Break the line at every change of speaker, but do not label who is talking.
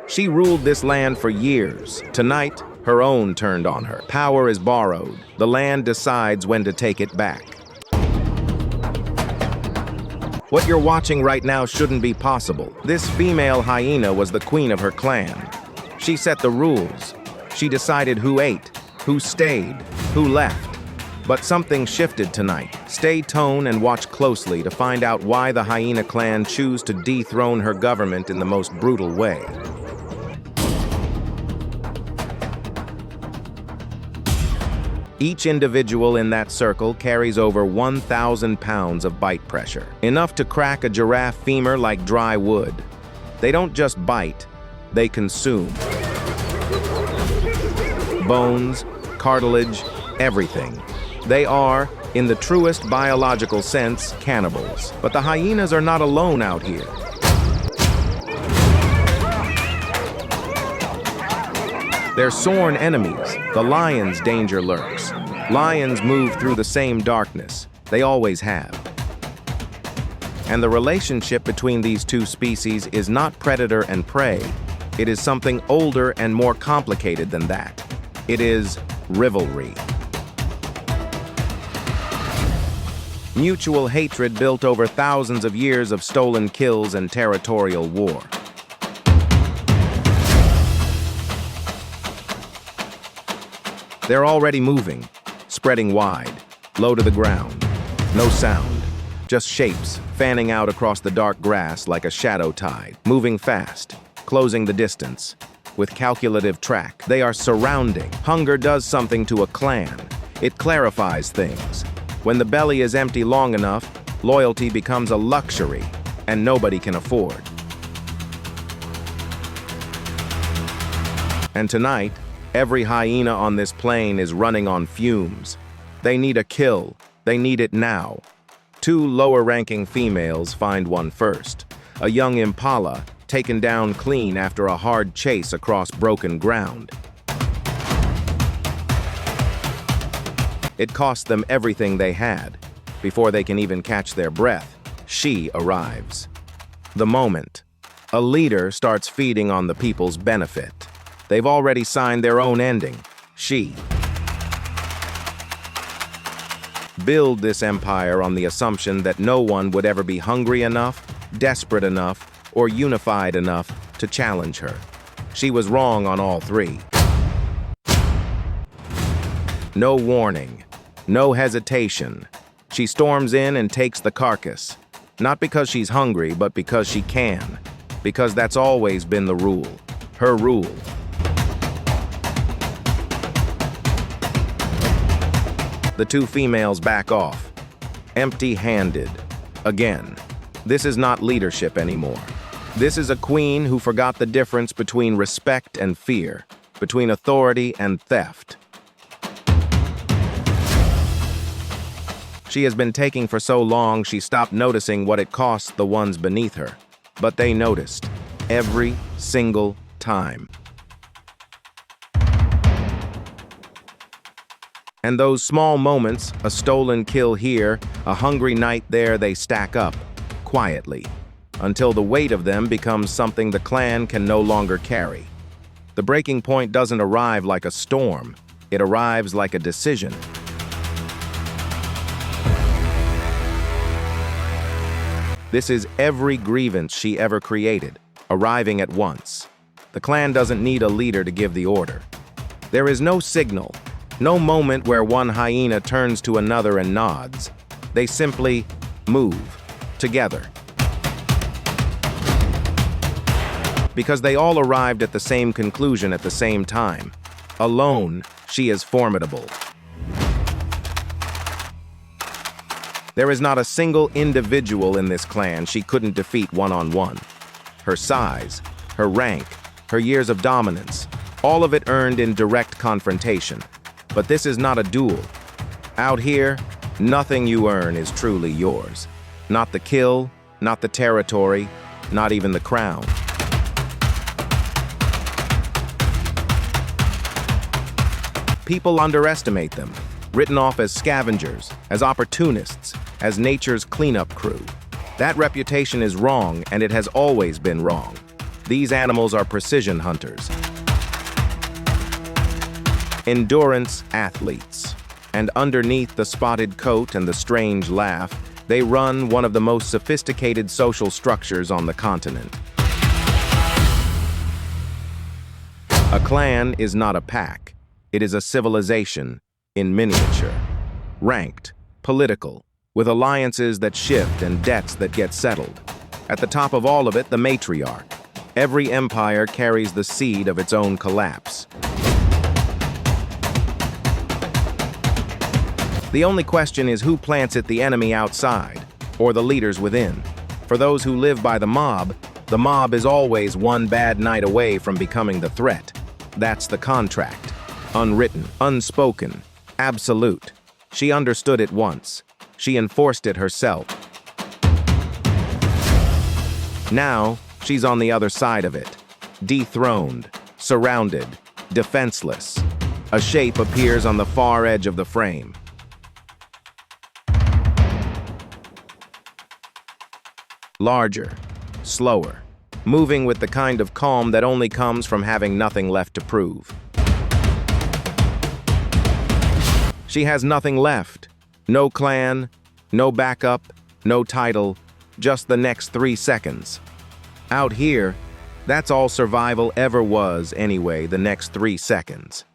She ruled this land for years. Tonight, her own turned on her. Power is borrowed. The land decides when to take it back. What you're watching right now shouldn't be possible. This female hyena was the queen of her clan. She set the rules. She decided who ate, who stayed, who left. But something shifted tonight. Stay tuned and watch closely to find out why the hyena clan choose to dethrone her government in the most brutal way. Each individual in that circle carries over 1,000 pounds of bite pressure, enough to crack a giraffe femur like dry wood. They don't just bite, they consume. Bones, cartilage, everything. They are, in the truest biological sense, cannibals. But the hyenas are not alone out here. They're sworn enemies. The lions' danger lurks. Lions move through the same darkness. They always have. And the relationship between these two species is not predator and prey. It is something older and more complicated than that. It is rivalry. Mutual hatred built over thousands of years of stolen kills and territorial war. They're already moving, spreading wide, low to the ground. No sound, just shapes fanning out across the dark grass like a shadow tide, moving fast, closing the distance. With calculative track, they are surrounding. Hunger does something to a clan. It clarifies things. When the belly is empty long enough, loyalty becomes a luxury, and nobody can afford. And tonight, every hyena on this plain is running on fumes. They need a kill. They need it now. Two lower-ranking females find one first. A young impala, taken down clean after a hard chase across broken ground. It cost them everything they had. Before they can even catch their breath, she arrives. The moment. A leader starts feeding on the people's benefit. They've already signed their own ending. She. Build this empire on the assumption that no one would ever be hungry enough, desperate enough, or unified enough to challenge her. She was wrong on all three. No warning, no hesitation. She storms in and takes the carcass. Not because she's hungry, but because she can. Because that's always been the rule. Her rule. The two females back off, empty-handed. Again, this is not leadership anymore. This is a queen who forgot the difference between respect and fear, between authority and theft. She has been taking for so long she stopped noticing what it cost the ones beneath her. But they noticed, every single time. And those small moments, a stolen kill here, a hungry night there, they stack up, quietly, until the weight of them becomes something the clan can no longer carry. The breaking point doesn't arrive like a storm, it arrives like a decision. This is every grievance she ever created, arriving at once. The clan doesn't need a leader to give the order. There is no signal, no moment where one hyena turns to another and nods. They simply move, together. Because they all arrived at the same conclusion at the same time. Alone, she is formidable. There is not a single individual in this clan she couldn't defeat one-on-one. Her size, her rank, her years of dominance, all of it earned in direct confrontation. But this is not a duel. Out here, nothing you earn is truly yours. Not the kill, not the territory, not even the crown. People underestimate them, written off as scavengers, as opportunists, as nature's cleanup crew. That reputation is wrong, and it has always been wrong. These animals are precision hunters, endurance athletes, and underneath the spotted coat and the strange laugh, they run one of the most sophisticated social structures on the continent. A clan is not a pack. It is a civilization in miniature. Ranked, political, with alliances that shift and debts that get settled. At the top of all of it, the matriarch. Every empire carries the seed of its own collapse. The only question is who plants it, the enemy outside, or the leaders within. For those who live by the mob is always one bad night away from becoming the threat. That's the contract. Unwritten, unspoken, absolute. She understood it once. She enforced it herself. Now, she's on the other side of it. Dethroned, surrounded, defenseless. A shape appears on the far edge of the frame. Larger, slower, moving with the kind of calm that only comes from having nothing left to prove. She has nothing left. No clan, no backup, no title, just the next 3 seconds. Out here, that's all survival ever was anyway, the next 3 seconds.